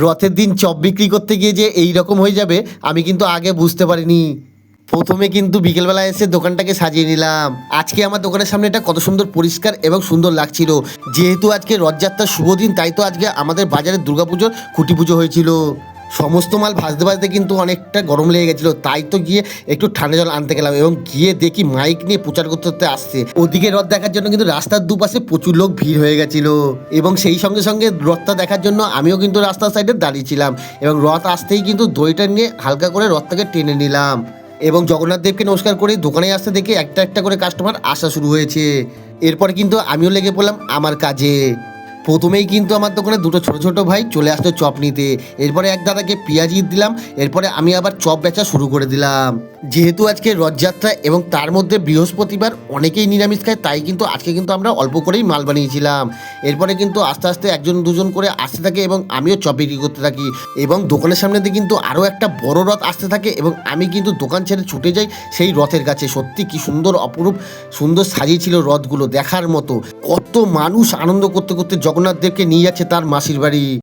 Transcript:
রথের দিন চপ বিক্রি করতে গিয়ে যে এই রকম হয়ে যাবে আমি কিন্তু আগে বুঝতে পারিনি। প্রথমে কিন্তু বিকেলবেলা এসে দোকানটাকে সাজিয়ে নিলাম। আজকে আমার দোকানের সামনে এটা কত সুন্দর পরিষ্কার এবং সুন্দর লাগছিল। যেহেতু আজকে রথযাত্রার শুভ দিন, তাই তো আজকে আমাদের বাজারে দুর্গাপুজোর খুঁটি পুজো হয়েছিল। সমস্ত মাল ভাজতে ভাজতে কিন্তু অনেকটা গরম লেগে গেছিলো, তাই তো গিয়ে একটু ঠান্ডা জল আনতে গেলাম এবং গিয়ে দেখি মাইক নিয়ে প্রচার করতে করতে আসছে। ওদিকে রথ দেখার জন্য কিন্তু রাস্তার দুপাশে প্রচুর লোক ভিড় হয়ে গেছিল এবং সেই সঙ্গে সঙ্গে রথটা দেখার জন্য আমিও কিন্তু রাস্তার সাইডে দাঁড়িয়েছিলাম এবং রথ আসতেই কিন্তু দইটা নিয়ে হালকা করে রথটাকে টেনে নিলাম এবং জগন্নাথ দেবকে নমস্কার করে দোকানে আসতে দেখে একটা একটা করে কাস্টমার আসা শুরু হয়েছে। এরপরে কিন্তু আমিও লেগে পড়লাম আমার কাজে। প্রথমেই কিন্তু আমার দোকানে দুটো ছোট ছোট ভাই চলে আসতো চপ নিতে। এরপরে এক দাদাকে পেঁয়াজি দিলাম, এরপরে আমি আবার চপ বেচা শুরু করে দিলাম। যেহেতু আজকে রথযাত্রা এবং তার মধ্যে বৃহস্পতিবার অনেকেই নিরামিষ খায়, তাই কিন্তু আজকে কিন্তু আমরা অল্প করেই মাল বানিয়েছিলাম। এরপরে কিন্তু আস্তে আস্তে একজন দুজন করে আসতে থাকে এবং আমিও চপ বিক্রি করতে থাকি এবং দোকানের সামনে দিয়ে কিন্তু আরও একটা বড় রথ আসতে থাকে এবং আমি কিন্তু দোকান ছেড়ে ছুটে যাই সেই রথের কাছে। সত্যি কি সুন্দর অপরূপ সুন্দর সাজিয়েছিল রথগুলো, দেখার মতো। কত মানুষ আনন্দ করতে করতে জগন্নাথ দেবকে নিয়ে যাচ্ছে তার মাসির বাড়ি।